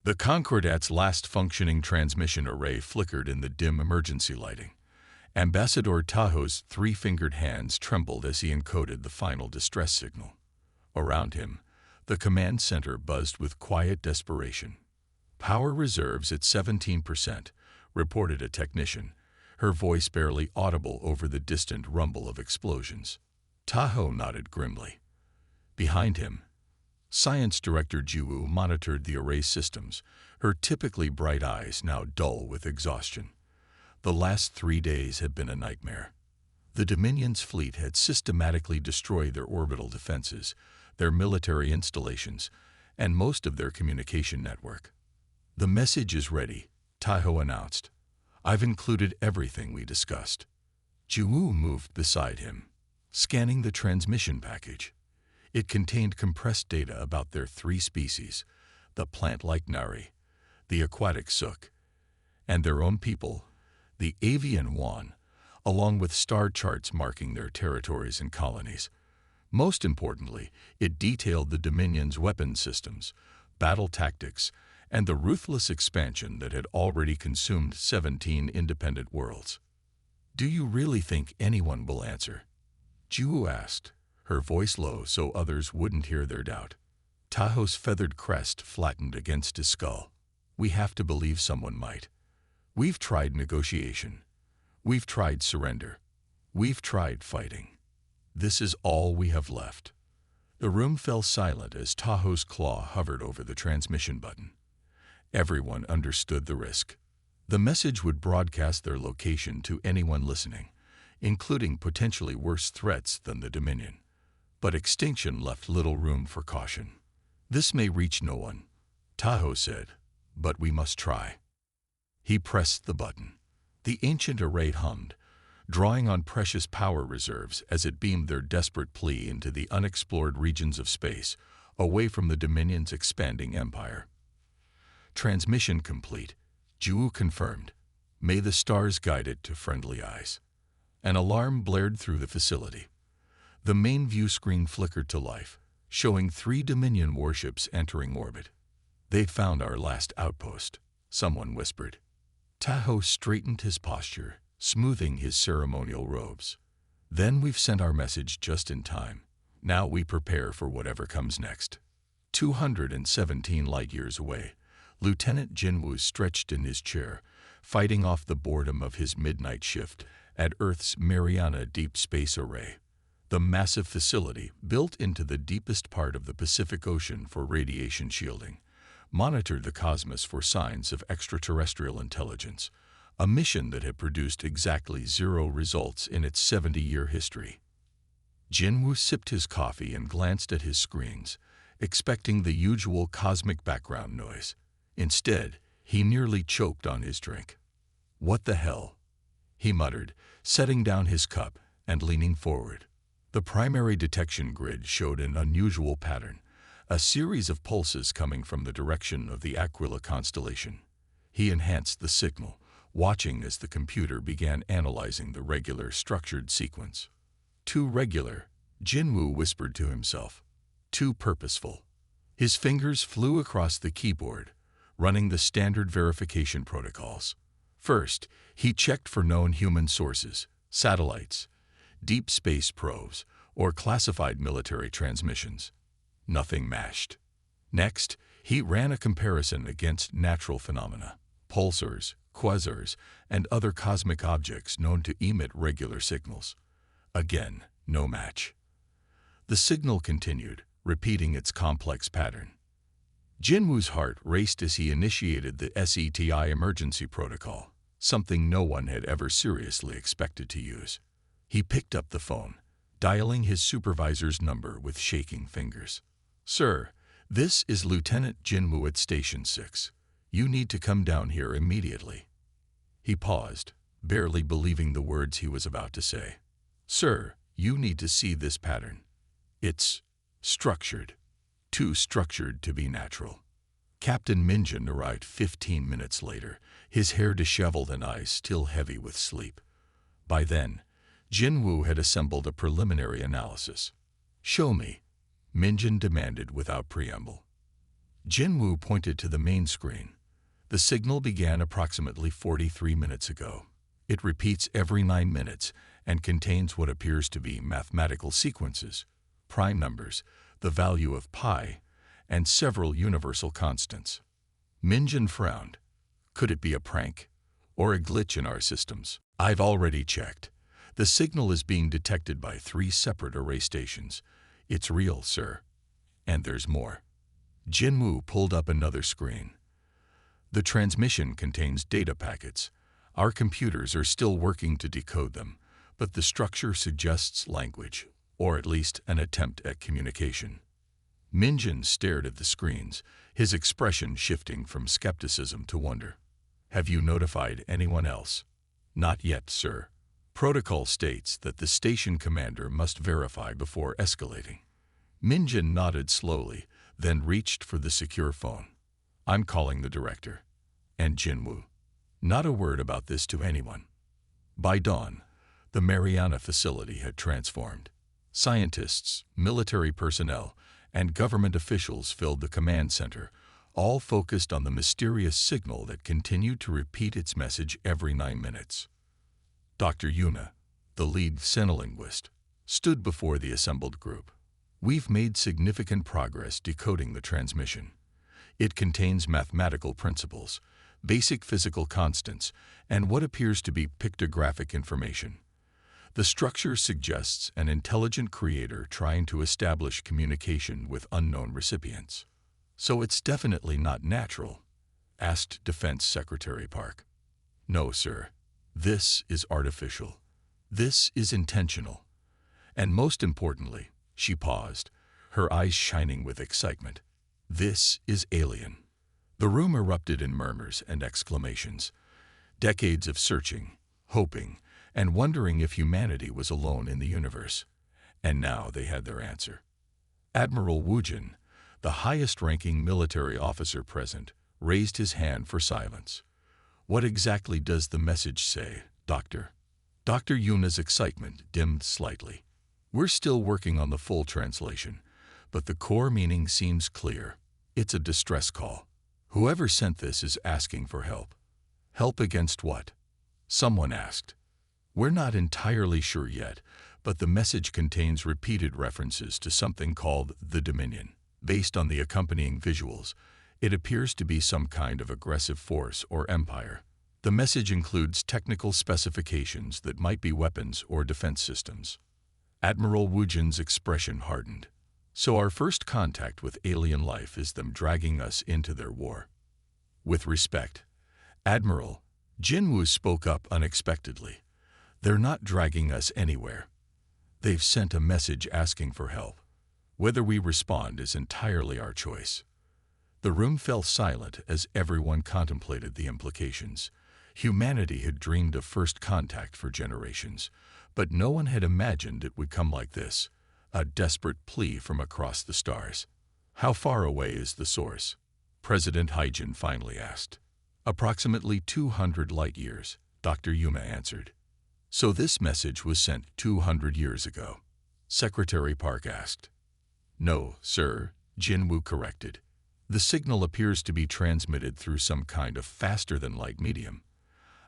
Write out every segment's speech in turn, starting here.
The Concordat's last functioning transmission array flickered in the dim emergency lighting. Ambassador Tahoe's three-fingered hands trembled as he encoded the final distress signal. Around him, the command center buzzed with quiet desperation. "Power reserves at 17%, reported a technician, her voice barely audible over the distant rumble of explosions. Tahoe nodded grimly. Behind him, Science Director Jiwoo monitored the array systems, her typically bright eyes now dull with exhaustion. The last 3 days had been a nightmare. The Dominion's fleet had systematically destroyed their orbital defenses, their military installations, and most of their communication network. "The message is ready," Tahoe announced. "I've included everything we discussed." Jiwoo moved beside him, scanning the transmission package. It contained compressed data about their 3 species, the plant-like Nari, the aquatic Suk, and their own people, the avian Wan, along with star charts marking their territories and colonies. Most importantly, it detailed the Dominion's weapon systems, battle tactics, and the ruthless expansion that had already consumed 17 independent worlds. "Do you really think anyone will answer?" Jiwoo asked, her voice low so others wouldn't hear their doubt. Tahoe's feathered crest flattened against his skull. "We have to believe someone might. We've tried negotiation. We've tried surrender. We've tried fighting. This is all we have left." The room fell silent as Tahoe's claw hovered over the transmission button. Everyone understood the risk. The message would broadcast their location to anyone listening, including potentially worse threats than the Dominion. But extinction left little room for caution. "This may reach no one," Tahoe said, "but we must try." He pressed the button. The ancient array hummed, drawing on precious power reserves as it beamed their desperate plea into the unexplored regions of space, away from the Dominion's expanding empire. "Transmission complete," Jiwoo confirmed. "May the stars guide it to friendly eyes." An alarm blared through the facility. The main view screen flickered to life, showing 3 Dominion warships entering orbit. "They've found our last outpost," someone whispered. Tahoe straightened his posture, smoothing his ceremonial robes. "Then we've sent our message just in time. Now we prepare for whatever comes next." 217 light-years away, Lieutenant Jinwoo stretched in his chair, fighting off the boredom of his midnight shift at Earth's Mariana Deep Space Array. The massive facility, built into the deepest part of the Pacific Ocean for radiation shielding, monitored the cosmos for signs of extraterrestrial intelligence, a mission that had produced exactly 0 results in its 70-year history. Jinwoo sipped his coffee and glanced at his screens, expecting the usual cosmic background noise. Instead, he nearly choked on his drink. "What the hell?" he muttered, setting down his cup and leaning forward. The primary detection grid showed an unusual pattern, a series of pulses coming from the direction of the Aquila constellation. He enhanced the signal, watching as the computer began analyzing the regular, structured sequence. "Too regular," Jinwoo whispered to himself. "Too purposeful." His fingers flew across the keyboard, running the standard verification protocols. First, he checked for known human sources, satellites, deep space probes, or classified military transmissions. Nothing matched. Next, he ran a comparison against natural phenomena, pulsars, quasars, and other cosmic objects known to emit regular signals. Again, no match. The signal continued, repeating its complex pattern. Jinwoo's heart raced as he initiated the SETI emergency protocol, something no one had ever seriously expected to use. He picked up the phone, dialing his supervisor's number with shaking fingers. "Sir, this is Lieutenant Jinwoo at Station 6. You need to come down here immediately." He paused, barely believing the words he was about to say. "Sir, you need to see this pattern. It's structured. Too structured to be natural." Captain Minjin arrived 15 minutes later, his hair disheveled and eyes still heavy with sleep. By then, Jinwoo had assembled a preliminary analysis. "Show me," Minjin demanded without preamble. Jinwoo pointed to the main screen. The signal began approximately 43 minutes ago. It repeats every 9 minutes and contains what appears to be mathematical sequences, prime numbers, the value of pi, and several universal constants. Minjin frowned. Could it be a prank? Or a glitch in our systems? I've already checked. The signal is being detected by 3 separate array stations. It's real, sir. And there's more. Jinwoo pulled up another screen. The transmission contains data packets. Our computers are still working to decode them, but the structure suggests language, or at least an attempt at communication. Minjin stared at the screens, his expression shifting from skepticism to wonder. Have you notified anyone else? Not yet, sir. Protocol states that the station commander must verify before escalating. Minjin nodded slowly, then reached for the secure phone. I'm calling the director. And Jinwoo. Not a word about this to anyone. By dawn, the Mariana facility had transformed. Scientists, military personnel, and government officials filled the command center, all focused on the mysterious signal that continued to repeat its message every 9 minutes. Dr. Yuna, the lead sinolinguist, stood before the assembled group. We've made significant progress decoding the transmission. It contains mathematical principles, basic physical constants, and what appears to be pictographic information. The structure suggests an intelligent creator trying to establish communication with unknown recipients. So it's definitely not natural? Asked Defense Secretary Park. No, sir. This is artificial. This is intentional. And most importantly, she paused, her eyes shining with excitement. This is alien. The room erupted in murmurs and exclamations. Decades of searching, hoping, and wondering if humanity was alone in the universe. And now they had their answer. Admiral Wujin, the highest-ranking military officer present, raised his hand for silence. What exactly does the message say, Doctor? Dr. Yuna's excitement dimmed slightly. We're still working on the full translation, but the core meaning seems clear. It's a distress call. Whoever sent this is asking for help. Help against what? Someone asked. We're not entirely sure yet, but the message contains repeated references to something called the Dominion. Based on the accompanying visuals, it appears to be some kind of aggressive force or empire. The message includes technical specifications that might be weapons or defense systems. Admiral Wujin's expression hardened. So our first contact with alien life is them dragging us into their war. With respect, Admiral, Jinwoo spoke up unexpectedly. They're not dragging us anywhere. They've sent a message asking for help. Whether we respond is entirely our choice. The room fell silent as everyone contemplated the implications. Humanity had dreamed of first contact for generations, but no one had imagined it would come like this, a desperate plea from across the stars. How far away is the source? President Hyjin finally asked. Approximately 200 light years, Dr. Yuma answered. So this message was sent 200 years ago? Secretary Park asked. No, sir, Jinwoo corrected. The signal appears to be transmitted through some kind of faster-than-light medium.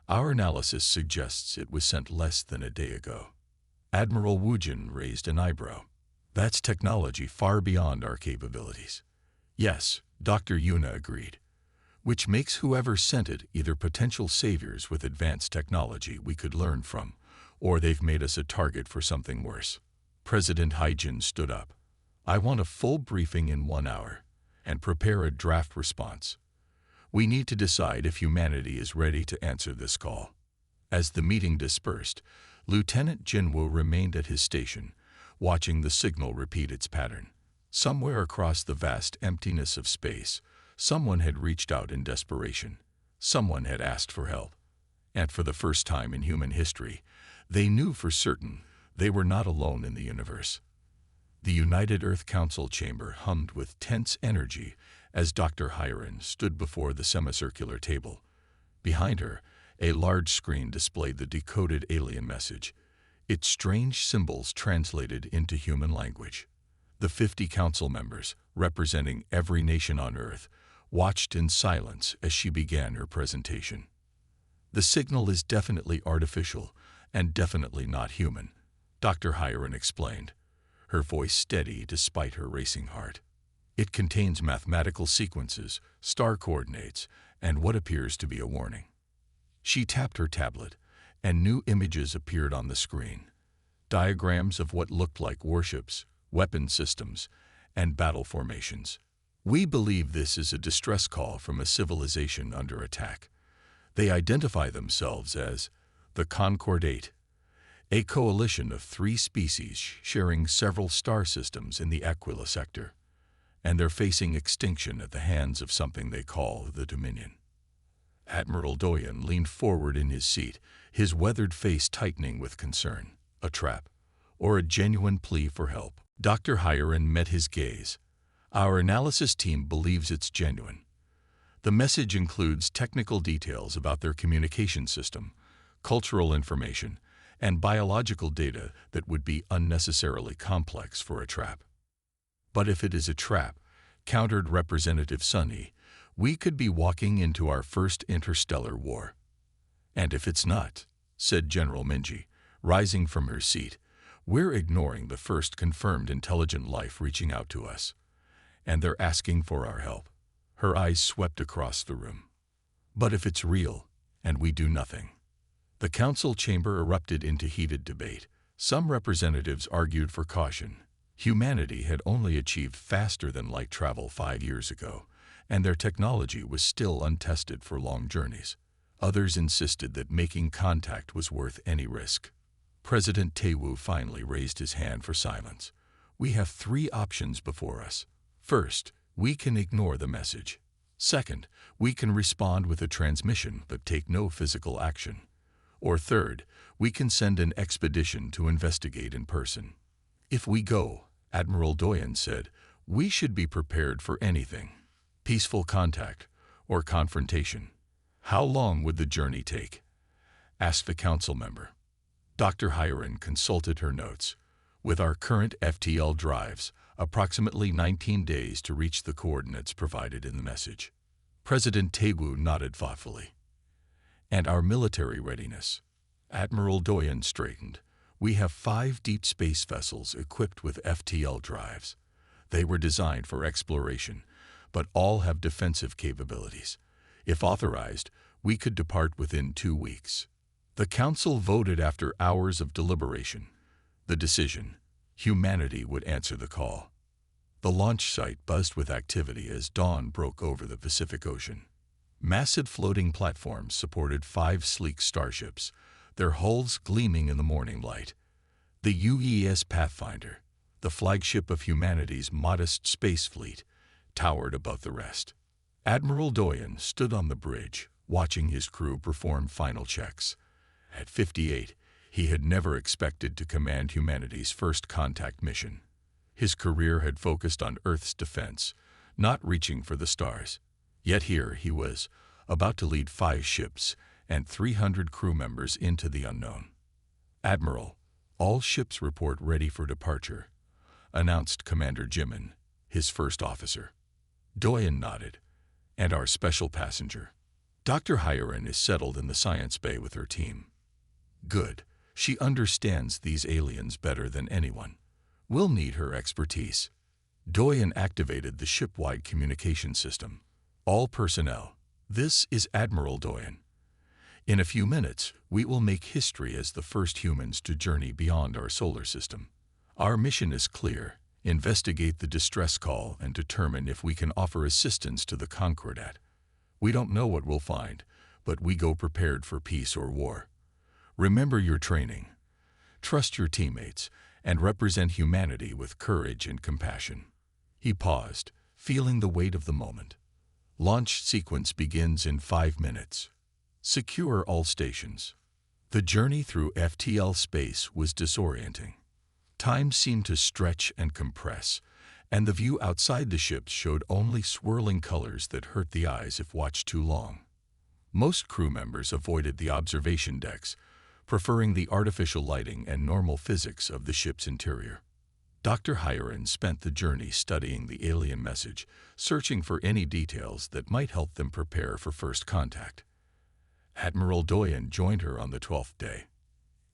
Our analysis suggests it was sent less than a day ago. Admiral Wujin raised an eyebrow. That's technology far beyond our capabilities. Yes, Dr. Yuna agreed. Which makes whoever sent it either potential saviors with advanced technology we could learn from, or they've made us a target for something worse. President Hyjin stood up. I want a full briefing in 1 hour, and prepare a draft response. We need to decide if humanity is ready to answer this call. As the meeting dispersed, Lieutenant Jinwoo remained at his station, watching the signal repeat its pattern. Somewhere across the vast emptiness of space, someone had reached out in desperation. Someone had asked for help. And for the first time in human history, they knew for certain they were not alone in the universe. The United Earth Council chamber hummed with tense energy as Dr. Hiren stood before the semicircular table. Behind her, a large screen displayed the decoded alien message, its strange symbols translated into human language. The 50 council members, representing every nation on Earth, watched in silence as she began her presentation. "The signal is definitely artificial and definitely not human," Dr. Hiron explained, her voice steady despite her racing heart. "It contains mathematical sequences, star coordinates, and what appears to be a warning." She tapped her tablet, and new images appeared on the screen. Diagrams of what looked like warships, weapon systems, and battle formations. "We believe this is a distress call from a civilization under attack. They identify themselves as the Concordate, a coalition of 3 species sharing several star systems in the Aquila sector, and they're facing extinction at the hands of something they call the Dominion." Admiral Doyen leaned forward in his seat, his weathered face tightening with concern. A trap, or a genuine plea for help? Dr. Hiron met his gaze. "Our analysis team believes it's genuine. The message includes technical details about their communication system, cultural information, and biological data that would be unnecessarily complex for a trap. But if it is a trap," countered Representative Sunny, "we could be walking into our first interstellar war." "And if it's not," said General Minji, rising from her seat, "we're ignoring the first confirmed intelligent life reaching out to us. And they're asking for our help." Her eyes swept across the room. "But if it's real, and we do nothing?" The council chamber erupted into heated debate. Some representatives argued for caution. Humanity had only achieved faster-than-light travel 5 years ago, and their technology was still untested for long journeys. Others insisted that making contact was worth any risk. President Taewoo finally raised his hand for silence. "We have 3 options before us. First, we can ignore the message. Second, we can respond with a transmission but take no physical action. Or third, we can send an expedition to investigate in person." "If we go," Admiral Doyen said, "we should be prepared for anything. Peaceful contact or confrontation." "How long would the journey take?" asked the council member. Dr. Hiron consulted her notes. "With our current FTL drives, approximately 19 days to reach the coordinates provided in the message." President Taewoo nodded thoughtfully. "And our military readiness?" Admiral Doyen straightened. "We have 5 deep space vessels equipped with FTL drives. They were designed for exploration, but all have defensive capabilities. If authorized, we could depart within 2 weeks." The council voted after hours of deliberation. The decision: humanity would answer the call. The launch site buzzed with activity as dawn broke over the Pacific Ocean. Massive floating platforms supported 5 sleek starships, their hulls gleaming in the morning light. The UES Pathfinder, the flagship of humanity's modest space fleet, towered above the rest. Admiral Doyen stood on the bridge, watching his crew perform final checks. At 58, he had never expected to command humanity's first contact mission. His career had focused on Earth's defense, not reaching for the stars. Yet here he was, about to lead 5 ships and 300 crew members into the unknown. "Admiral, all ships report ready for departure," announced Commander Jimin, his first officer. Doyen nodded. "And our special passenger?" "Dr. Hiron is settled in the science bay with her team." "Good. She understands these aliens better than anyone. We'll need her expertise." Doyen activated the ship-wide communication system. "All personnel, this is Admiral Doyen. In a few minutes, we will make history as the first humans to journey beyond our solar system. Our mission is clear: investigate the distress call and determine if we can offer assistance to the Concordat. We don't know what we'll find, but we go prepared for peace or war. Remember your training. Trust your teammates and represent humanity with courage and compassion." He paused, feeling the weight of the moment. "Launch sequence begins in 5 minutes. Secure all stations." The journey through FTL space was disorienting. Time seemed to stretch and compress, and the view outside the ships showed only swirling colors that hurt the eyes if watched too long. Most crew members avoided the observation decks, preferring the artificial lighting and normal physics of the ship's interior. Dr. Hiren spent the journey studying the alien message, searching for any details that might help them prepare for first contact. Admiral Doyen joined her on the 12th day.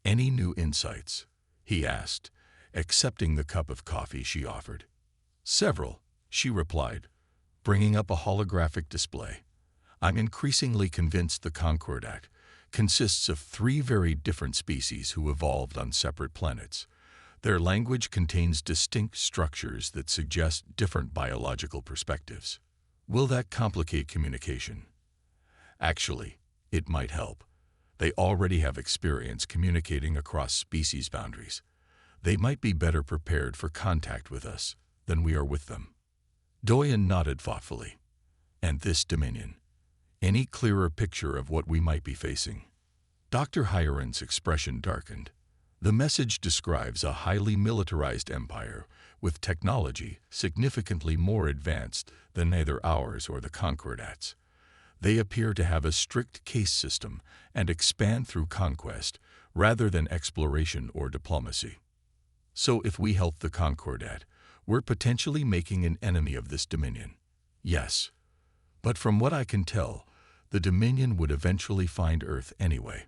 "Any new insights?" he asked, accepting the cup of coffee she offered. "Several," she replied, bringing up a holographic display. "I'm increasingly convinced the Concordat consists of 3 very different species who evolved on separate planets. Their language contains distinct structures that suggest different biological perspectives. Will that complicate communication?" "Actually, it might help. They already have experience communicating across species boundaries. They might be better prepared for contact with us than we are with them." Doyen nodded thoughtfully. "And this Dominion? Any clearer picture of what we might be facing?" Dr. Hiren's expression darkened. "The message describes a highly militarized empire with technology significantly more advanced than either ours or the Concordats. They appear to have a strict caste system and expand through conquest rather than exploration or diplomacy. So if we help the Concordat, we're potentially making an enemy of this Dominion." "Yes. But from what I can tell, the Dominion would eventually find Earth anyway.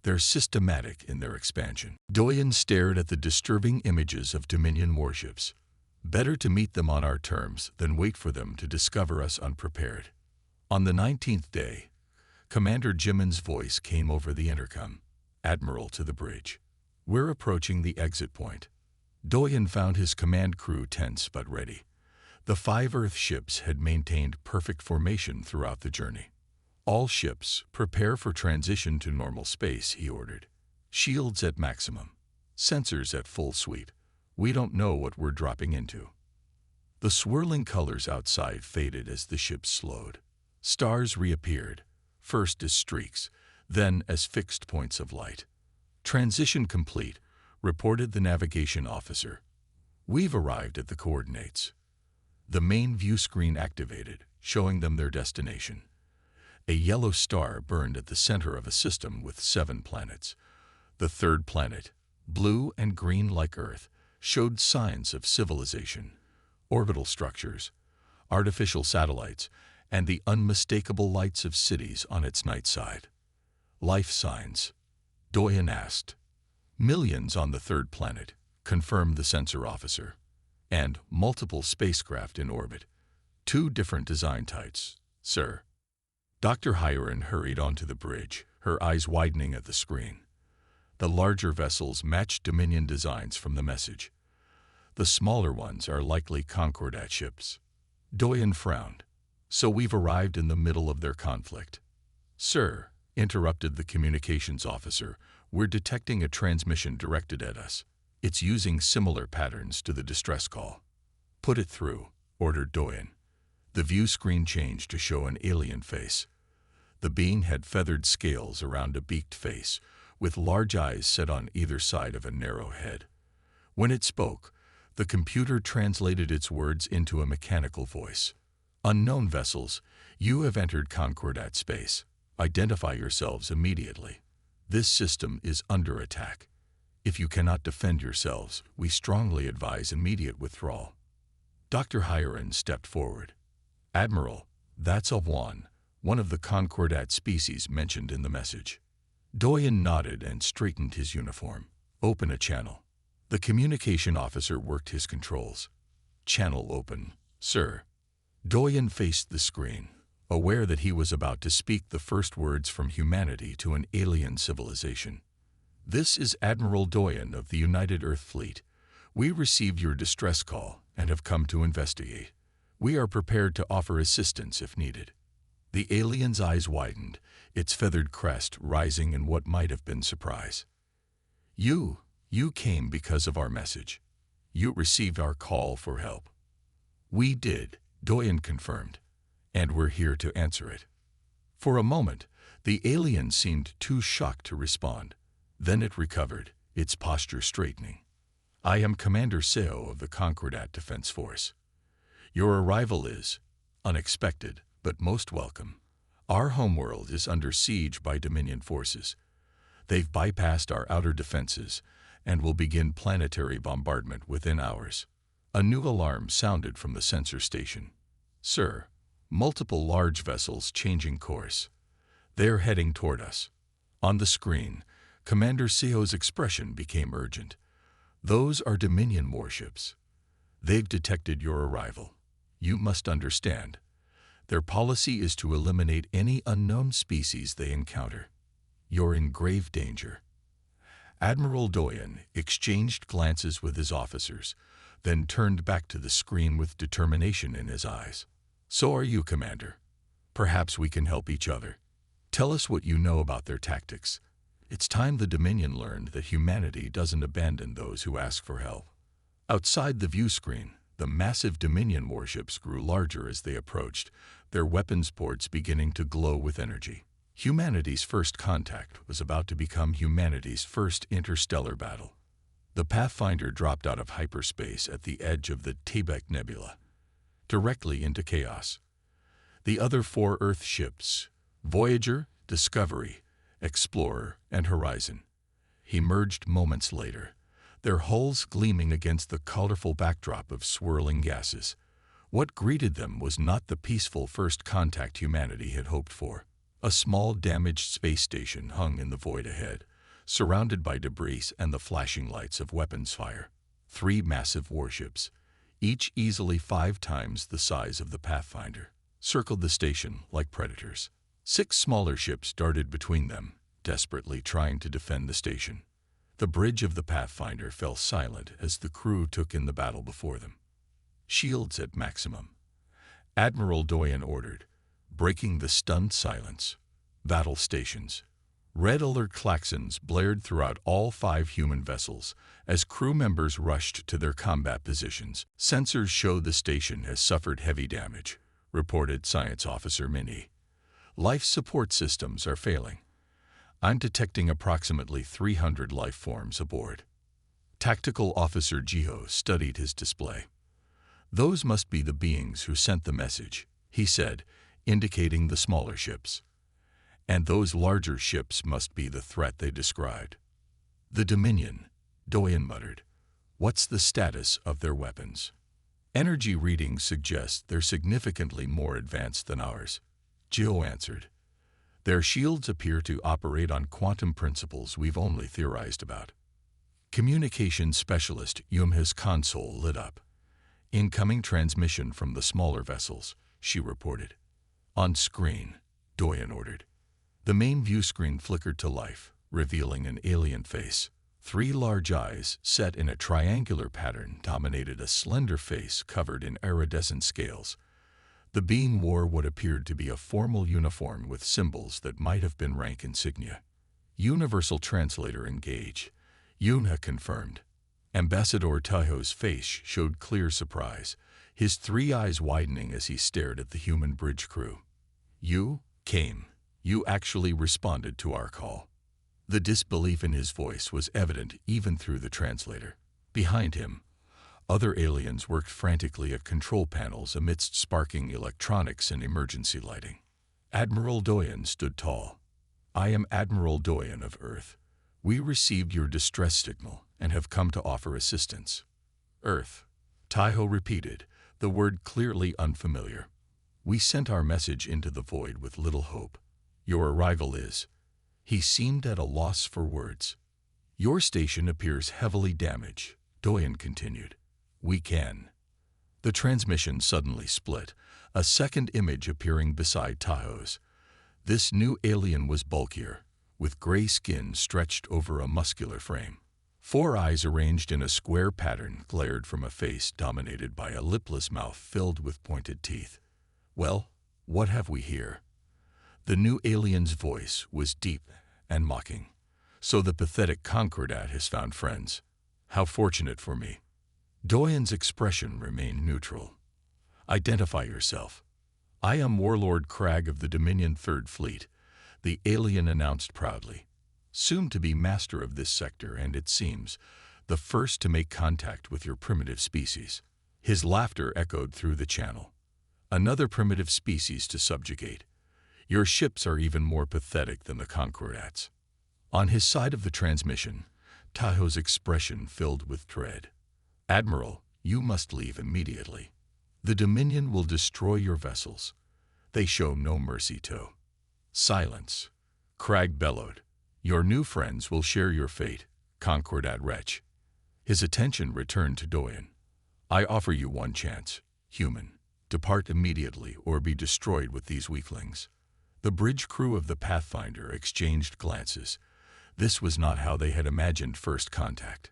They're systematic in their expansion." Doyen stared at the disturbing images of Dominion warships. "Better to meet them on our terms than wait for them to discover us unprepared." On the 19th day, Commander Jimin's voice came over the intercom. "Admiral, to the bridge. We're approaching the exit point." Doyen found his command crew tense but ready. The 5 Earth ships had maintained perfect formation throughout the journey. "All ships, prepare for transition to normal space," he ordered. "Shields at maximum. Sensors at full sweep. We don't know what we're dropping into." The swirling colors outside faded as the ships slowed. Stars reappeared, first as streaks, then as fixed points of light. "Transition complete," reported the navigation officer. "We've arrived at the coordinates." The main view screen activated, showing them their destination. A yellow star burned at the center of a system with 7 planets. The 3rd planet, blue and green like Earth, showed signs of civilization, orbital structures, artificial satellites, and the unmistakable lights of cities on its night side. "Life signs?" Doyen asked. "Millions on the 3rd planet," confirmed the sensor officer. "And multiple spacecraft in orbit. 2 different design types, sir." Dr. Hiren hurried onto the bridge, her eyes widening at the screen. The larger vessels matched Dominion designs from the message. The smaller ones are likely Concordat ships. Doyen frowned. "So we've arrived in the middle of their conflict." "Sir," interrupted the communications officer, "we're detecting a transmission directed at us. It's using similar patterns to the distress call." "Put it through," ordered Doyen. The view screen changed to show an alien face. The being had feathered scales around a beaked face, with large eyes set on either side of a narrow head. When it spoke, the computer translated its words into a mechanical voice. "Unknown vessels, you have entered Concordat space. Identify yourselves immediately. This system is under attack. If you cannot defend yourselves, we strongly advise immediate withdrawal." Dr. Hiren stepped forward. "Admiral, that's a one of the Concordat species mentioned in the message." Doyen nodded and straightened his uniform. "Open a channel." The communication officer worked his controls. "Channel open, sir." Doyen faced the screen, aware that he was about to speak the first words from humanity to an alien civilization. "This is Admiral Doyen of the United Earth Fleet. We received your distress call and have come to investigate. We are prepared to offer assistance if needed." The alien's eyes widened, its feathered crest rising in what might have been surprise. You came because of our message. You received our call for help." "We did," Doyen confirmed, "and we're here to answer it." For a moment, the alien seemed too shocked to respond. Then it recovered, its posture straightening. "I am Commander Seo of the Concordat Defense Force. Your arrival is unexpected, but most welcome. Our homeworld is under siege by Dominion forces. They've bypassed our outer defenses and will begin planetary bombardment within hours. A new alarm sounded from the sensor station. Sir, multiple large vessels changing course. They're heading toward us. On the screen, Commander Seo's expression became urgent. Those are Dominion warships. They've detected your arrival. You must understand. Their policy is to eliminate any unknown species they encounter. You're in grave danger. Admiral Doyen exchanged glances with his officers, then turned back to the screen with determination in his eyes. So are you, Commander. Perhaps we can help each other. Tell us what you know about their tactics. It's time the Dominion learned that humanity doesn't abandon those who ask for help. Outside the view screen, the massive Dominion warships grew larger as they approached, their weapons ports beginning to glow with energy. Humanity's first contact was about to become humanity's first interstellar battle. The Pathfinder dropped out of hyperspace at the edge of the Tebec Nebula, directly into chaos. The other 4 Earth ships, Voyager, Discovery, Explorer, and Horizon, emerged moments later, their hulls gleaming against the colorful backdrop of swirling gases. What greeted them was not the peaceful first contact humanity had hoped for. A small damaged space station hung in the void ahead, surrounded by debris and the flashing lights of weapons fire. 3 massive warships, each easily 5 times the size of the Pathfinder, circled the station like predators. 6 smaller ships darted between them, desperately trying to defend the station. The bridge of the Pathfinder fell silent as the crew took in the battle before them. Shields at maximum, Admiral Doyen ordered, breaking the stunned silence. Battle stations. Red alert klaxons blared throughout all 5 human vessels as crew members rushed to their combat positions. Sensors show the station has suffered heavy damage, reported Science Officer Minnie. Life support systems are failing. I'm detecting approximately 300 life forms aboard. Tactical Officer Jiho studied his display. Those must be the beings who sent the message, he said, indicating the smaller ships. And those larger ships must be the threat they described. The Dominion, Doyen muttered. What's the status of their weapons? Energy readings suggest they're significantly more advanced than ours, Jiho answered. Their shields appear to operate on quantum principles we've only theorized about. Communications specialist Yumha's console lit up. Incoming transmission from the smaller vessels, she reported. On screen, Doyen ordered. The main view screen flickered to life, revealing an alien face. 3 large eyes, set in a triangular pattern, dominated a slender face covered in iridescent scales. The being wore what appeared to be a formal uniform with symbols that might have been rank insignia. Universal Translator engage, Yunha confirmed. Ambassador Taiho's face showed clear surprise, his 3 eyes widening as he stared at the human bridge crew. You came. You actually responded to our call. The disbelief in his voice was evident even through the translator. Behind him, other aliens worked frantically at control panels amidst sparking electronics and emergency lighting. Admiral Doyen stood tall. I am Admiral Doyen of Earth. We received your distress signal and have come to offer assistance. Earth, Taiho repeated, the word clearly unfamiliar. We sent our message into the void with little hope. Your arrival is. He seemed at a loss for words. Your station appears heavily damaged, Doyen continued. We can. The transmission suddenly split, a second image appearing beside Taiho's. This new alien was bulkier, with gray skin stretched over a muscular frame. 4 eyes arranged in a square pattern glared from a face dominated by a lipless mouth filled with pointed teeth. Well, what have we here? The new alien's voice was deep and mocking. So the pathetic Concordat has found friends. How fortunate for me. Doyen's expression remained neutral. Identify yourself. I am Warlord Crag of the Dominion 3rd Fleet, the alien announced proudly. Soon to be master of this sector and, it seems, the first to make contact with your primitive species. His laughter echoed through the channel. Another primitive species to subjugate. Your ships are even more pathetic than the Concordats. On his side of the transmission, Taho's expression filled with dread. "Admiral, you must leave immediately. The Dominion will destroy your vessels. They show no mercy to." "Silence," Crag bellowed. "Your new friends will share your fate, Concordat wretch." His attention returned to Doyen. "I offer you one chance, human. Depart immediately or be destroyed with these weaklings." The bridge crew of the Pathfinder exchanged glances. This was not how they had imagined first contact.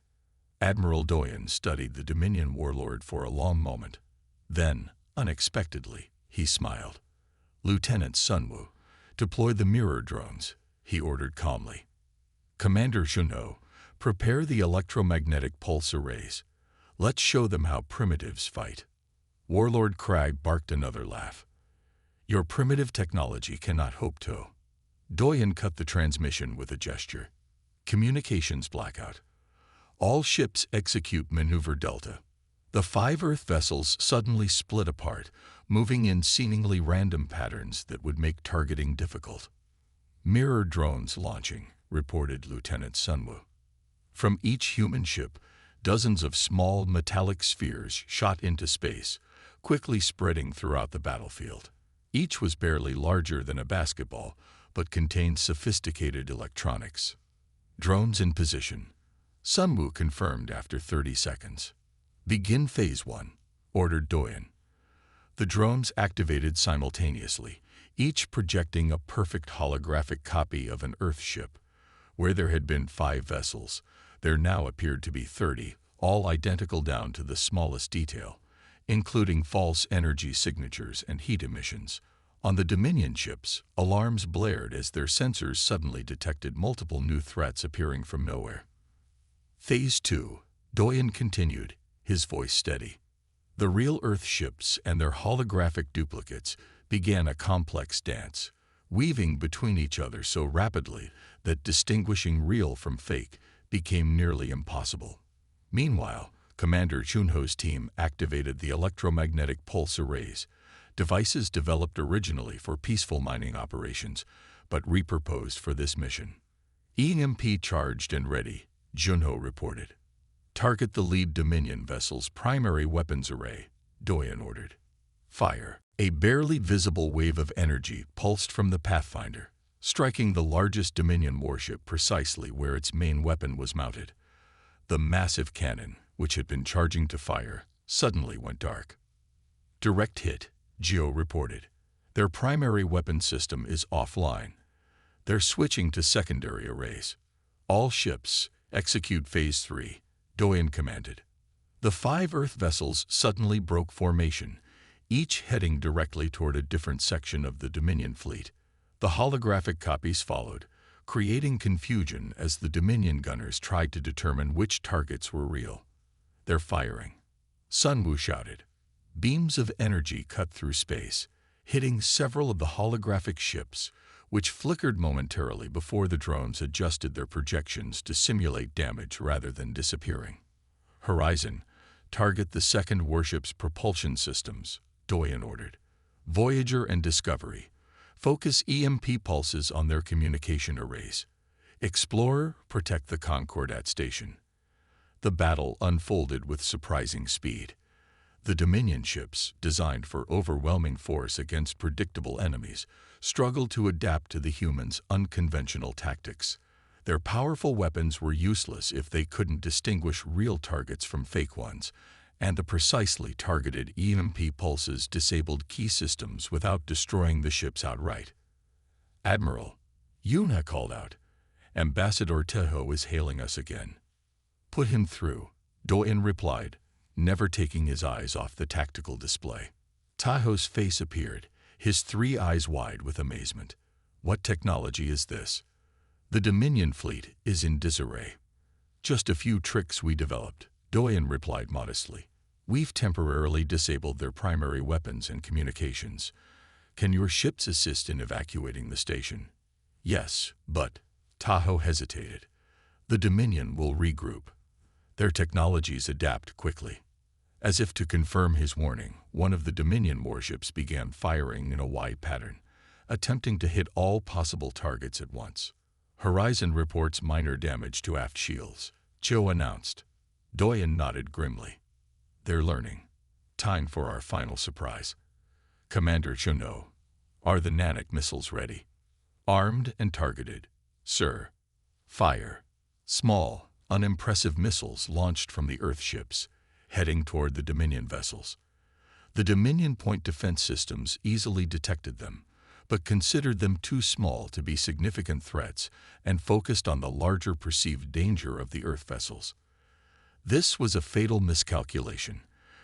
Admiral Doyen studied the Dominion warlord for a long moment. Then, unexpectedly, he smiled. "Lieutenant Sunwoo, deploy the mirror drones," he ordered calmly. "Commander Junho, prepare the electromagnetic pulse arrays. Let's show them how primitives fight." Warlord Crag barked another laugh. "Your primitive technology cannot hope to." Doyen cut the transmission with a gesture. "Communications blackout. All ships execute Maneuver Delta." The 5 Earth vessels suddenly split apart, moving in seemingly random patterns that would make targeting difficult. "Mirror drones launching," reported Lieutenant Sunwoo. From each human ship, dozens of small metallic spheres shot into space, quickly spreading throughout the battlefield. Each was barely larger than a basketball, but contained sophisticated electronics. "Drones in position," Sunwoo confirmed after 30 seconds. "Begin Phase 1, ordered Doyen. The drones activated simultaneously, each projecting a perfect holographic copy of an Earth ship. Where there had been 5 vessels, there now appeared to be 30, all identical down to the smallest detail, including false energy signatures and heat emissions. On the Dominion ships, alarms blared as their sensors suddenly detected multiple new threats appearing from nowhere. "Phase 2, Doyen continued, his voice steady. The real Earth ships and their holographic duplicates began a complex dance, weaving between each other so rapidly that distinguishing real from fake became nearly impossible. Meanwhile, Commander Junho's team activated the electromagnetic pulse arrays, devices developed originally for peaceful mining operations, but repurposed for this mission. "EMP charged and ready," Junho reported. "Target the lead Dominion vessel's primary weapons array," Doyen ordered. Fire. A barely visible wave of energy pulsed from the Pathfinder, striking the largest Dominion warship precisely where its main weapon was mounted. The massive cannon, which had been charging to fire, suddenly went dark. "Direct hit," Geo reported. "Their primary weapon system is offline. They're switching to secondary arrays. All ships, execute Phase 3, Doyen commanded. The 5 Earth vessels suddenly broke formation, each heading directly toward a different section of the Dominion fleet. The holographic copies followed, creating confusion as the Dominion gunners tried to determine which targets were real. "They're firing," Sunwoo shouted. Beams of energy cut through space, hitting several of the holographic ships, which flickered momentarily before the drones adjusted their projections to simulate damage rather than disappearing. "Horizon, target the second warship's propulsion systems," Doyen ordered. "Voyager and Discovery, focus EMP pulses on their communication arrays. Explorer, protect the Concordat station." The battle unfolded with surprising speed. The Dominion ships, designed for overwhelming force against predictable enemies, struggled to adapt to the humans' unconventional tactics. Their powerful weapons were useless if they couldn't distinguish real targets from fake ones, and the precisely targeted EMP pulses disabled key systems without destroying the ships outright. "Admiral," Yuna called out, "Ambassador Teho is hailing us again." "Put him through," Doyen replied, never taking his eyes off the tactical display. Taho's face appeared, his 3 eyes wide with amazement. "What technology is this?" "The Dominion fleet is in disarray." "Just a few tricks we developed," Doyen replied modestly. "We've temporarily disabled their primary weapons and communications. Can your ships assist in evacuating the station?" "Yes, but..." Taho hesitated. "The Dominion will regroup. Their technologies adapt quickly." As if to confirm his warning, one of the Dominion warships began firing in a wide pattern, attempting to hit all possible targets at once. "Horizon reports minor damage to aft shields," Cho announced. Doyen nodded grimly. They're learning. Time for our final surprise. Commander Chono, are the Nanak missiles ready? Armed and targeted, sir. Fire. Small, unimpressive missiles launched from the Earthships, heading toward the Dominion vessels. The Dominion point defense systems easily detected them, but considered them too small to be significant threats and focused on the larger perceived danger of the Earth vessels. This was a fatal miscalculation.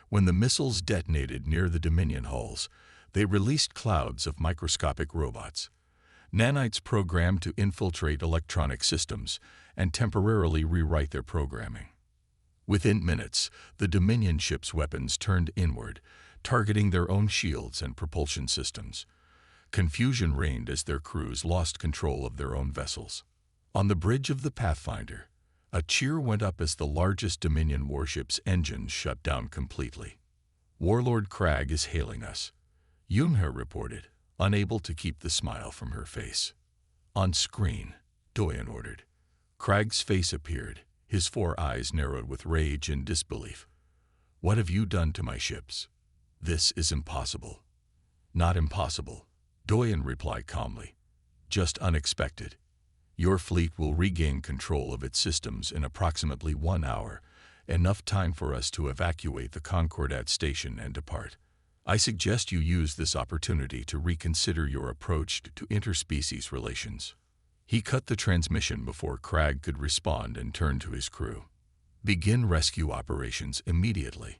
When the missiles detonated near the Dominion hulls, they released clouds of microscopic robots, nanites programmed to infiltrate electronic systems and temporarily rewrite their programming. Within minutes, the Dominion ships' weapons turned inward, targeting their own shields and propulsion systems. Confusion reigned as their crews lost control of their own vessels. On the bridge of the Pathfinder, a cheer went up as the largest Dominion warship's engines shut down completely. Warlord Crag is hailing us, Yunhe reported, unable to keep the smile from her face. On screen, Doyen ordered. Crag's face appeared, his 4 eyes narrowed with rage and disbelief. What have you done to my ships? This is impossible. Not impossible, Doyen replied calmly. Just unexpected. Your fleet will regain control of its systems in approximately 1 hour, enough time for us to evacuate the Concordat station and depart. I suggest you use this opportunity to reconsider your approach to interspecies relations. He cut the transmission before Crag could respond and turned to his crew. Begin rescue operations immediately.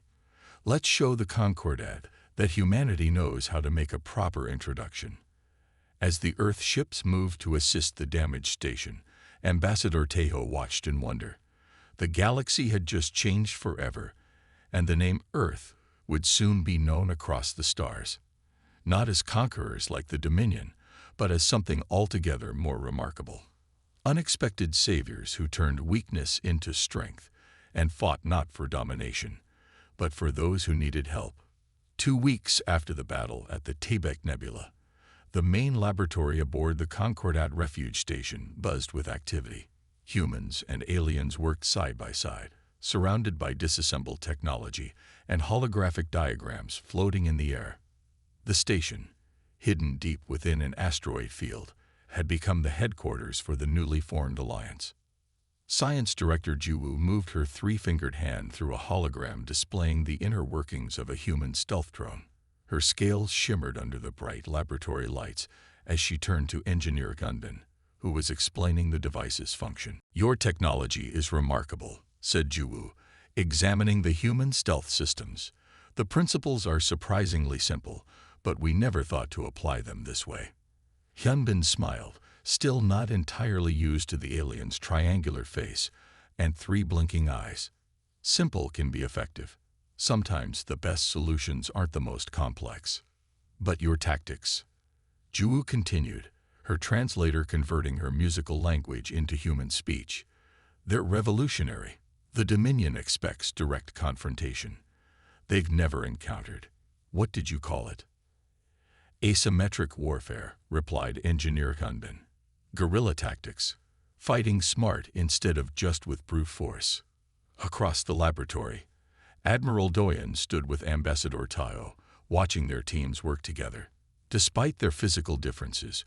Let's show the Concordat that humanity knows how to make a proper introduction. As the Earth ships moved to assist the damaged station, Ambassador Tejo watched in wonder. The galaxy had just changed forever, and the name Earth would soon be known across the stars. Not as conquerors like the Dominion, but as something altogether more remarkable. Unexpected saviors who turned weakness into strength and fought not for domination, but for those who needed help. 2 weeks after the battle at the Tebec Nebula, the main laboratory aboard the Concordat refuge station buzzed with activity. Humans and aliens worked side by side, surrounded by disassembled technology and holographic diagrams floating in the air. The station, hidden deep within an asteroid field, had become the headquarters for the newly formed alliance. Science Director Juwu moved her 3-fingered hand through a hologram displaying the inner workings of a human stealth drone. Her scales shimmered under the bright laboratory lights as she turned to Engineer Gundan, who was explaining the device's function. Your technology is remarkable, said Juwu, examining the human stealth systems. The principles are surprisingly simple, but we never thought to apply them this way. Hyunbin smiled, still not entirely used to the alien's triangular face and 3 blinking eyes. Simple can be effective. Sometimes the best solutions aren't the most complex. But your tactics. Juwu continued, her translator converting her musical language into human speech. They're revolutionary. The Dominion expects direct confrontation. They've never encountered. What did you call it? Asymmetric warfare, replied Engineer Hunbin. Guerrilla tactics. Fighting smart instead of just with brute force. Across the laboratory, Admiral Doyen stood with Ambassador Tao, watching their teams work together. Despite their physical differences,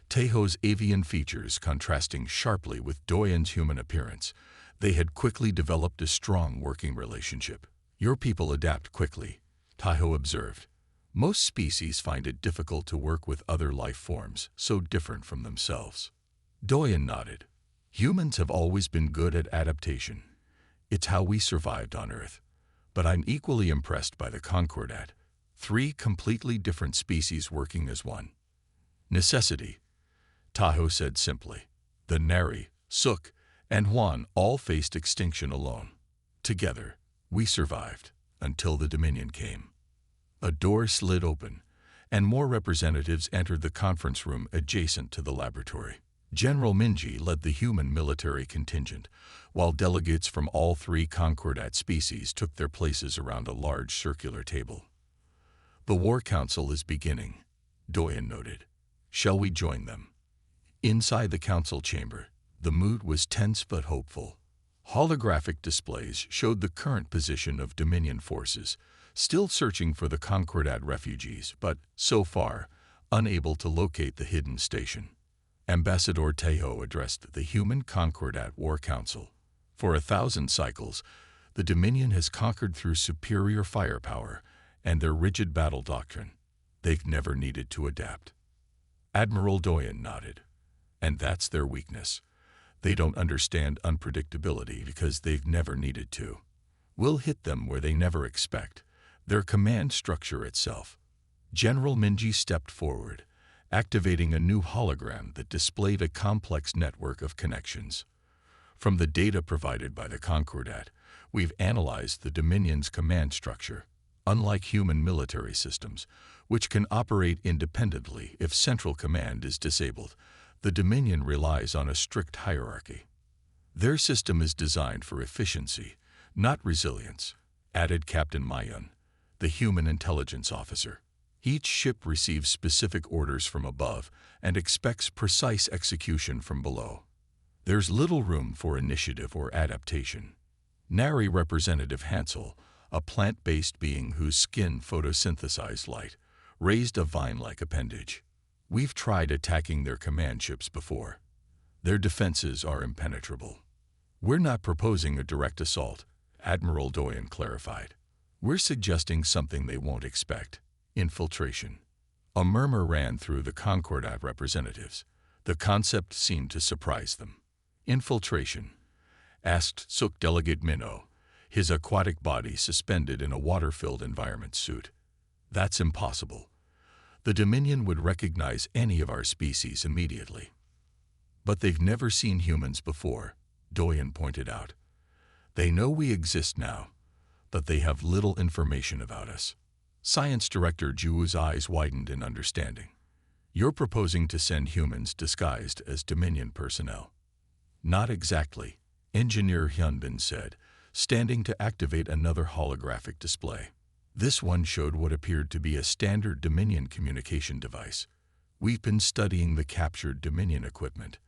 Tejo's avian features contrasting sharply with Doyen's human appearance, they had quickly developed a strong working relationship. Your people adapt quickly, Tejo observed. Most species find it difficult to work with other life forms so different from themselves. Doyen nodded. Humans have always been good at adaptation. It's how we survived on Earth. But I'm equally impressed by the Concordat. 3 completely different species working as one. Necessity, Tejo said simply. The Nari, Suk, and Huan all faced extinction alone. Together, we survived until the Dominion came. A door slid open, and more representatives entered the conference room adjacent to the laboratory. General Minji led the human military contingent, while delegates from all 3 Concordat species took their places around a large circular table. The War Council is beginning, Doyen noted. Shall we join them? Inside the council chamber, the mood was tense but hopeful. Holographic displays showed the current position of Dominion forces, still searching for the Concordat refugees, but, so far, unable to locate the hidden station. Ambassador Tejo addressed the Human Concordat War Council. For 1,000 cycles, the Dominion has conquered through superior firepower and their rigid battle doctrine. They've never needed to adapt. Admiral Doyen nodded. And that's their weakness. They don't understand unpredictability because they've never needed to. We'll hit them where they never expect, their command structure itself. General Minji stepped forward, activating a new hologram that displayed a complex network of connections. From the data provided by the Concordat, we've analyzed the Dominion's command structure. Unlike human military systems, which can operate independently if central command is disabled, the Dominion relies on a strict hierarchy. Their system is designed for efficiency, not resilience, added Captain Mayun, the human intelligence officer. Each ship receives specific orders from above and expects precise execution from below. There's little room for initiative or adaptation. Nari Representative Hansel, a plant-based being whose skin photosynthesized light, raised a vine-like appendage. We've tried attacking their command ships before. Their defenses are impenetrable. We're not proposing a direct assault, Admiral Doyen clarified. We're suggesting something they won't expect: infiltration. A murmur ran through the Concordat representatives. The concept seemed to surprise them. Infiltration? Asked Suk Delegate Minnow, his aquatic body suspended in a water-filled environment suit. That's impossible. The Dominion would recognize any of our species immediately. But they've never seen humans before, Doyen pointed out. They know we exist now, but they have little information about us. Science Director Juwu's eyes widened in understanding. You're proposing to send humans disguised as Dominion personnel. Not exactly, Engineer Hyunbin said, standing to activate another holographic display. This one showed what appeared to be a standard Dominion communication device. We've been studying the captured Dominion equipment.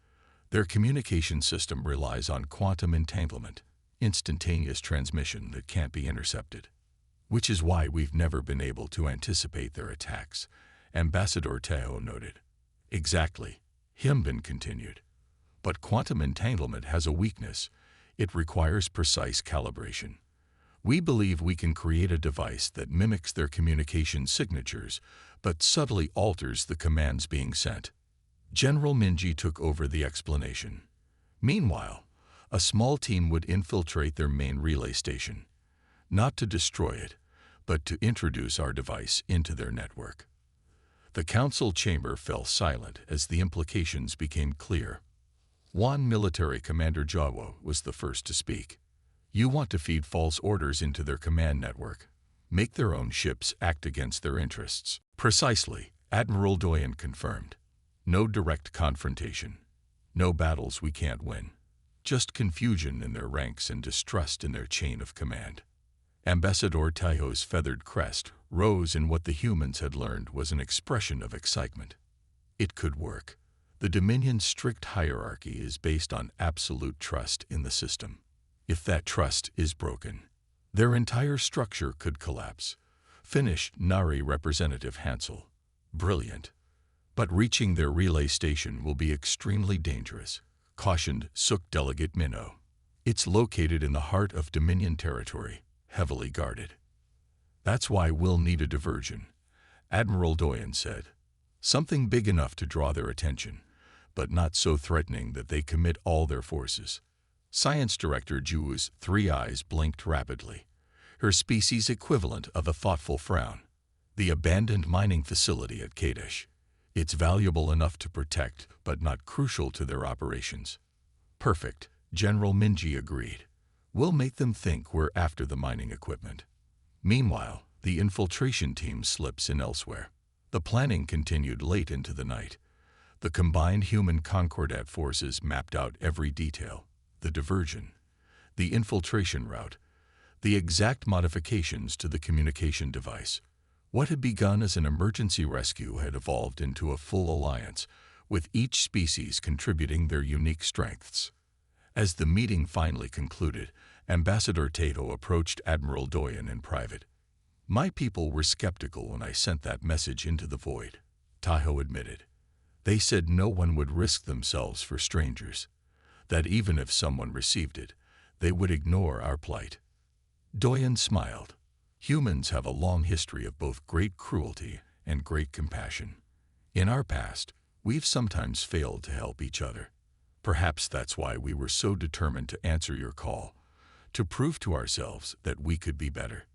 Their communication system relies on quantum entanglement, instantaneous transmission that can't be intercepted. Which is why we've never been able to anticipate their attacks, Ambassador Tejo noted. Exactly, Hyunbin continued. But quantum entanglement has a weakness. It requires precise calibration. We believe we can create a device that mimics their communication signatures, but subtly alters the commands being sent. General Minji took over the explanation. Meanwhile, a small team would infiltrate their main relay station, not to destroy it, but to introduce our device into their network. The council chamber fell silent as the implications became clear. One military commander, Jawo, was the first to speak. You want to feed false orders into their command network. Make their own ships act against their interests. Precisely, Admiral Doyen confirmed. No direct confrontation. No battles we can't win. Just confusion in their ranks and distrust in their chain of command. Ambassador Tejo's feathered crest rose in what the humans had learned was an expression of excitement. It could work. The Dominion's strict hierarchy is based on absolute trust in the system. If that trust is broken, their entire structure could collapse, finished Nari Representative Hansel. Brilliant. But reaching their relay station will be extremely dangerous, cautioned Suk Delegate Minnow. It's located in the heart of Dominion territory, heavily guarded. That's why we'll need a diversion, Admiral Doyen said. Something big enough to draw their attention, but not so threatening that they commit all their forces. Science Director Juwu's 3 eyes blinked rapidly, her species equivalent of a thoughtful frown. The abandoned mining facility at Kadesh. It's valuable enough to protect, but not crucial to their operations. Perfect, General Minji agreed. We'll make them think we're after the mining equipment. Meanwhile, the infiltration team slips in elsewhere. The planning continued late into the night. The combined human Concordat forces mapped out every detail. The diversion, the infiltration route, the exact modifications to the communication device. What had begun as an emergency rescue had evolved into a full alliance, with each species contributing their unique strengths. As the meeting finally concluded, Ambassador Tato approached Admiral Doyen in private. "My people were skeptical when I sent that message into the void," Tahoe admitted. "They said no one would risk themselves for strangers, that even if someone received it, they would ignore our plight." Doyen smiled. "Humans have a long history of both great cruelty and great compassion. In our past, we've sometimes failed to help each other. Perhaps that's why we were so determined to answer your call, to prove to ourselves that we could be better."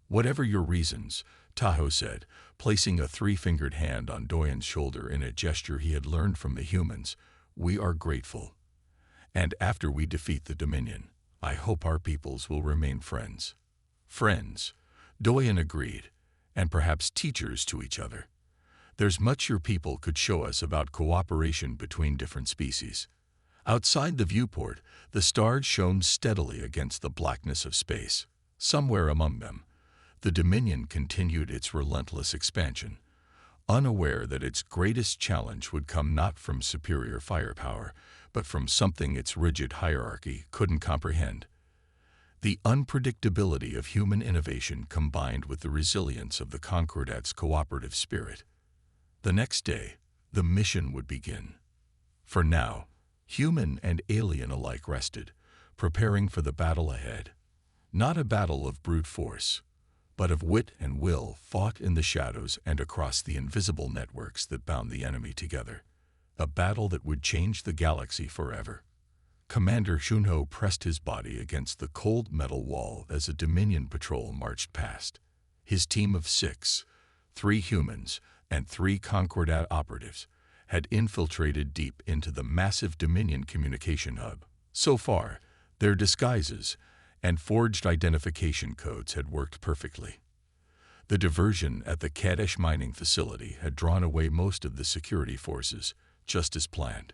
"Whatever your reasons," Tahoe said, placing a three-fingered hand on Doyen's shoulder in a gesture he had learned from the humans, "we are grateful. And after we defeat the Dominion, I hope our peoples will remain friends." "Friends," Doyen agreed, "and perhaps teachers to each other. There's much your people could show us about cooperation between different species." Outside the viewport, the stars shone steadily against the blackness of space. Somewhere among them, the Dominion continued its relentless expansion, unaware that its greatest challenge would come not from superior firepower, but from something its rigid hierarchy couldn't comprehend: the unpredictability of human innovation combined with the resilience of the Concordat's cooperative spirit. The next day, the mission would begin. For now, human and alien alike rested, preparing for the battle ahead. Not a battle of brute force, but of wit and will fought in the shadows and across the invisible networks that bound the enemy together. A battle that would change the galaxy forever. Commander Junho pressed his body against the cold metal wall as a Dominion patrol marched past. His team of 6, 3 humans and 3 Concordat operatives, had infiltrated deep into the massive Dominion communication hub. So far, their disguises and forged identification codes had worked perfectly. The diversion at the Kadesh mining facility had drawn away most of the security forces, just as planned.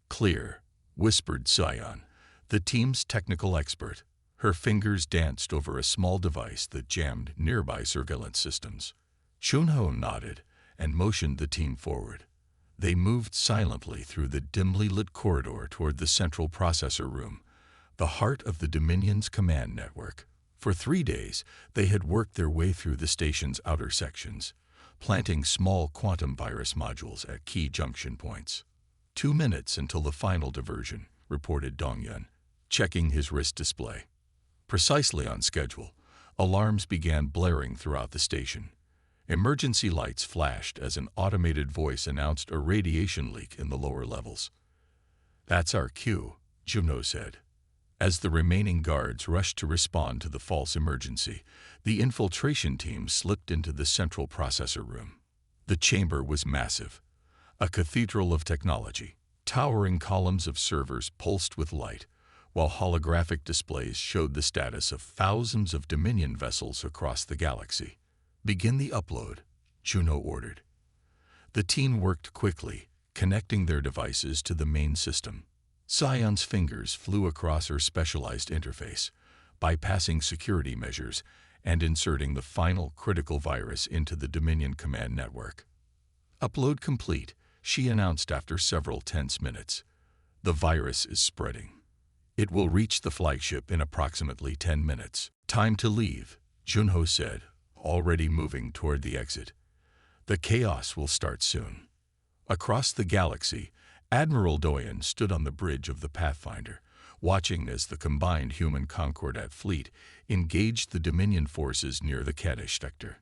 "Clear," whispered Sion, the team's technical expert. Her fingers danced over a small device that jammed nearby surveillance systems. Junho nodded and motioned the team forward. They moved silently through the dimly lit corridor toward the central processor room, the heart of the Dominion's command network. For 3 days, they had worked their way through the station's outer sections, planting small quantum virus modules at key junction points. 2 minutes until the final diversion, reported Dongyun, checking his wrist display. Precisely on schedule, alarms began blaring throughout the station. Emergency lights flashed as an automated voice announced a radiation leak in the lower levels. "That's our cue," Juno said. As the remaining guards rushed to respond to the false emergency, the infiltration team slipped into the central processor room. The chamber was massive, a cathedral of technology. Towering columns of servers pulsed with light, while holographic displays showed the status of thousands of Dominion vessels across the galaxy. "Begin the upload," Juno ordered. The team worked quickly, connecting their devices to the main system. Sion's fingers flew across her specialized interface, bypassing security measures and inserting the final critical virus into the Dominion command network. "Upload complete," she announced after several tense minutes. "The virus is spreading. It will reach the flagship in approximately 10 minutes. Time to leave," Junho said, already moving toward the exit. "The chaos will start soon." Across the galaxy, Admiral Doyen stood on the bridge of the Pathfinder, watching as the combined human Concordat fleet engaged the Dominion forces near the Kadesh sector.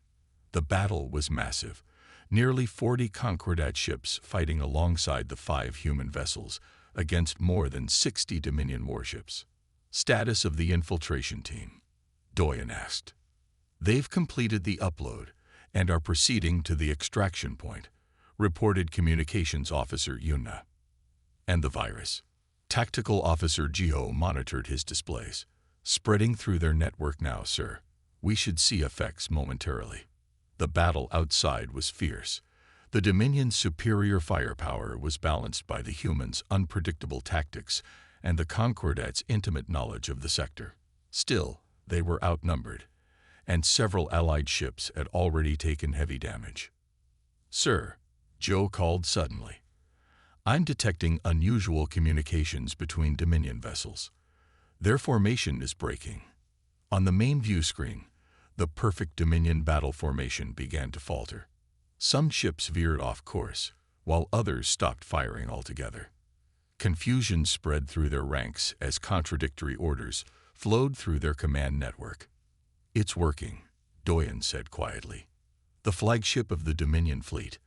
The battle was massive, nearly 40 Concordat ships fighting alongside the 5 human vessels against more than 60 Dominion warships. "Status of the infiltration team?" Doyen asked. "They've completed the upload and are proceeding to the extraction point," reported Communications Officer Yuna. "And the virus?" Tactical Officer Jiho monitored his displays. "Spreading through their network now, sir. We should see effects momentarily." The battle outside was fierce. The Dominion's superior firepower was balanced by the humans' unpredictable tactics and the Concordat's intimate knowledge of the sector. Still, they were outnumbered, and several Allied ships had already taken heavy damage. "Sir," Joe called suddenly, I'm detecting unusual communications between Dominion vessels. Their formation is breaking. On the main view screen, the perfect Dominion battle formation began to falter. Some ships veered off course, while others stopped firing altogether. Confusion spread through their ranks as contradictory orders flowed through their command network. "It's working," Doyen said quietly. The flagship of the Dominion fleet,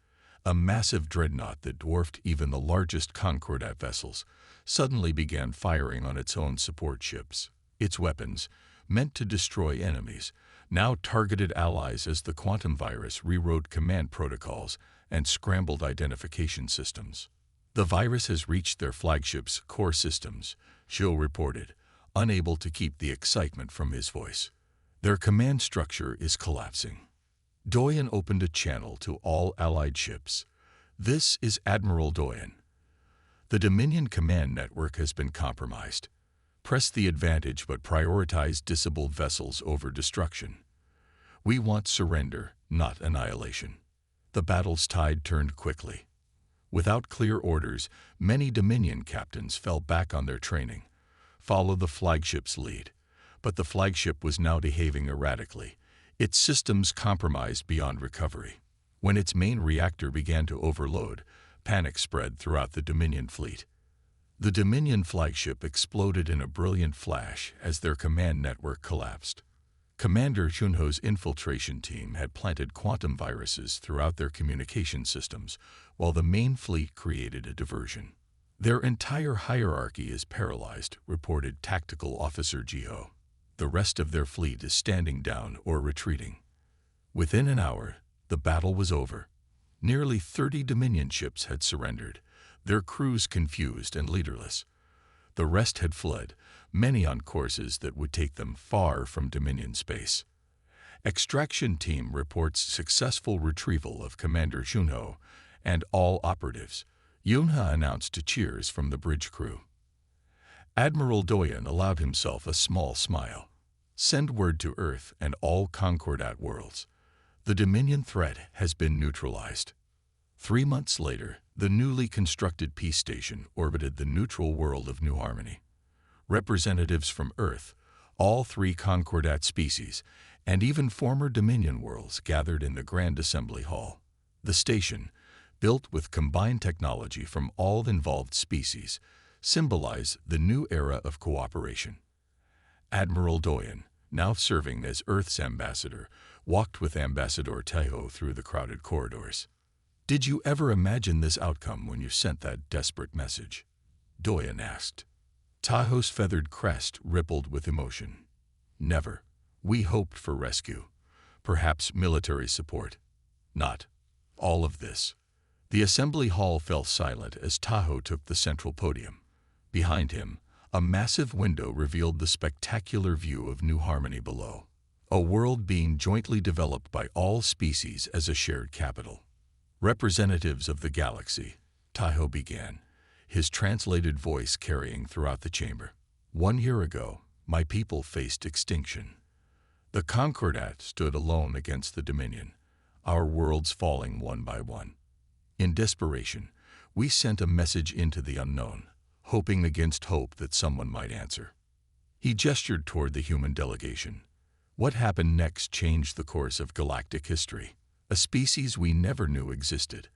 a massive dreadnought that dwarfed even the largest Concordat vessels, suddenly began firing on its own support ships. Its weapons, meant to destroy enemies, now targeted allies as the quantum virus rewrote command protocols and scrambled identification systems. "The virus has reached their flagship's core systems," Shill reported, unable to keep the excitement from his voice. "Their command structure is collapsing." Doyen opened a channel to all Allied ships. "This is Admiral Doyen. The Dominion command network has been compromised. Press the advantage but prioritize disabled vessels over destruction. We want surrender, not annihilation." The battle's tide turned quickly. Without clear orders, many Dominion captains fell back on their training. Follow the flagship's lead. But the flagship was now behaving erratically, its systems compromised beyond recovery. When its main reactor began to overload, panic spread throughout the Dominion fleet. The Dominion flagship exploded in a brilliant flash as their command network collapsed. Commander Junho's infiltration team had planted quantum viruses throughout their communication systems, while the main fleet created a diversion. "Their entire hierarchy is paralyzed," reported Tactical Officer Jiho. "The rest of their fleet is standing down or retreating." Within an hour, the battle was over. Nearly 30 Dominion ships had surrendered, their crews confused and leaderless. The rest had fled, many on courses that would take them far from Dominion space. Extraction team reports successful retrieval of Commander Junho and all operatives, Yunha announced to cheers from the bridge crew. Admiral Doyen allowed himself a small smile. "Send word to Earth and all Concordat worlds. The Dominion threat has been neutralized." 3 months later, the newly constructed peace station orbited the neutral world of New Harmony. Representatives from Earth, all 3 Concordat species, and even former Dominion worlds gathered in the Grand Assembly Hall. The station, built with combined technology from all involved species, symbolized the new era of cooperation. Admiral Doyen, now serving as Earth's ambassador, walked with Ambassador Tahoe through the crowded corridors. "Did you ever imagine this outcome when you sent that desperate message?" Doyen asked. Tahoe's feathered crest rippled with emotion. "Never. We hoped for rescue, perhaps military support. Not all of this." The assembly hall fell silent as Tahoe took the central podium. Behind him, a massive window revealed the spectacular view of New Harmony below, a world being jointly developed by all species as a shared capital. "Representatives of the galaxy," Tahoe began, his translated voice carrying throughout the chamber. "1 year ago, my people faced extinction. The Concordat stood alone against the Dominion, our worlds falling one by one. In desperation, we sent a message into the unknown, hoping against hope that someone might answer." He gestured toward the human delegation. "What happened next changed the course of galactic history. A species we never knew existed,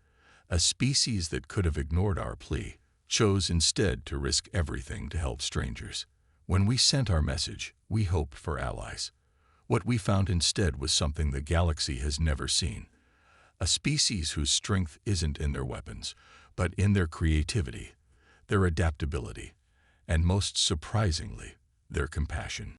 a species that could have ignored our plea, chose instead to risk everything to help strangers. When we sent our message, we hoped for allies. What we found instead was something the galaxy has never seen. A species whose strength isn't in their weapons, but in their creativity, their adaptability, and most surprisingly, their compassion."